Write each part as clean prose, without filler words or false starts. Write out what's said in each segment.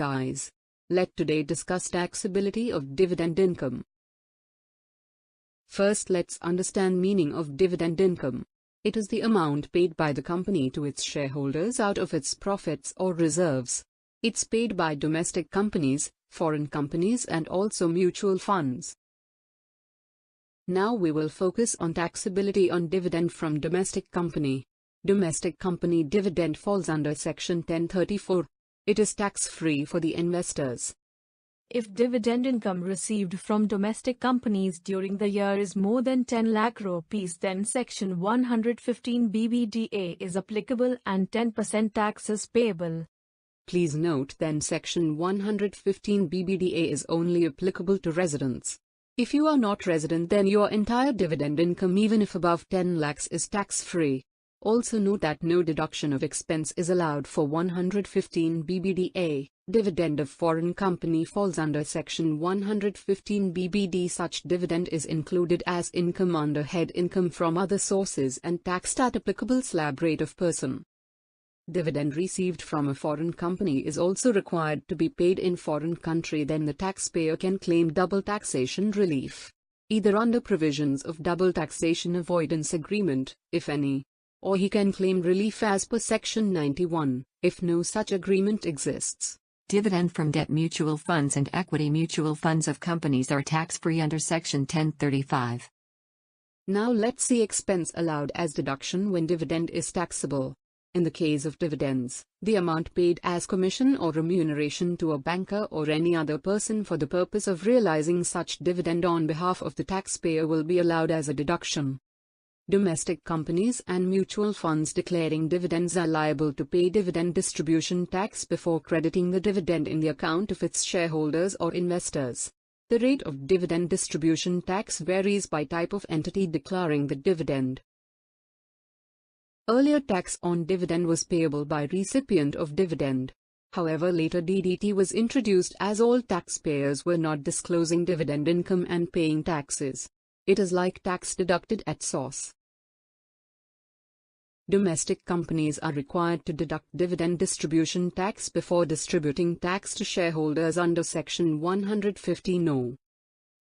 guys. Let today discuss taxability of dividend income. First, let's understand meaning of dividend income. It is the amount paid by the company to its shareholders out of its profits or reserves. It's paid by domestic companies, foreign companies and also mutual funds. Now we will focus on taxability on dividend from domestic company. Domestic company dividend falls under Section 1034. It is tax-free for the investors. If dividend income received from domestic companies during the year is more than 10 lakh rupees, then Section 115 BBDA is applicable and 10% tax is payable. Please note then Section 115 BBDA is only applicable to residents. If you are not resident, then your entire dividend income, even if above 10 lakhs, is tax-free. Also note that no deduction of expense is allowed for 115 BBDA. Dividend of foreign company falls under Section 115 BBD. Such dividend is included as income under head income from other sources and taxed at applicable slab rate of person. Dividend received from a foreign company is also required to be paid in foreign country. Then the taxpayer can claim double taxation relief, either under provisions of double taxation avoidance agreement, if any, or he can claim relief as per Section 91, if no such agreement exists. Dividend from debt mutual funds and equity mutual funds of companies are tax-free under Section 1035. Now let's see expense allowed as deduction when dividend is taxable. In the case of dividends, the amount paid as commission or remuneration to a banker or any other person for the purpose of realizing such dividend on behalf of the taxpayer will be allowed as a deduction. Domestic companies and mutual funds declaring dividends are liable to pay dividend distribution tax before crediting the dividend in the account of its shareholders or investors. The rate of dividend distribution tax varies by type of entity declaring the dividend. Earlier, tax on dividend was payable by recipient of dividend. However, later DDT was introduced as all taxpayers were not disclosing dividend income and paying taxes. It is like tax deducted at source. Domestic companies are required to deduct dividend distribution tax before distributing tax to shareholders under Section 115(o).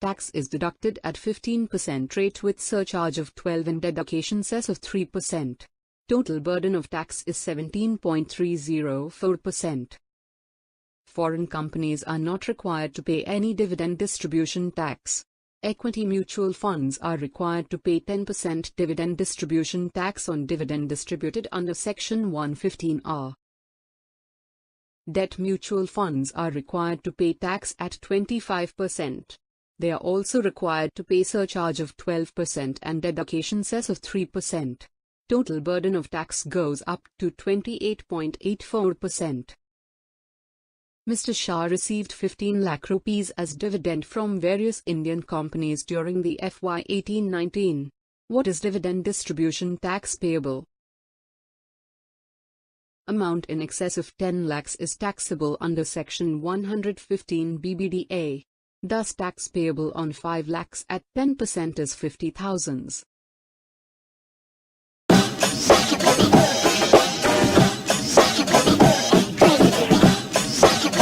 Tax is deducted at 15% rate with surcharge of 12% and deduction cess of 3%. Total burden of tax is 17.304%. Foreign companies are not required to pay any dividend distribution tax. Equity mutual funds are required to pay 10% dividend distribution tax on dividend distributed under Section 115R. Debt mutual funds are required to pay tax at 25%. They are also required to pay surcharge of 12% and deduction cess of 3%. Total burden of tax goes up to 28.84%. Mr. Shah received 15 lakh rupees as dividend from various Indian companies during the FY 18-19. What is dividend distribution tax payable? Amount in excess of 10 lakhs is taxable under Section 115 BBDA. Thus tax payable on 5 lakhs at 10% is 50,000.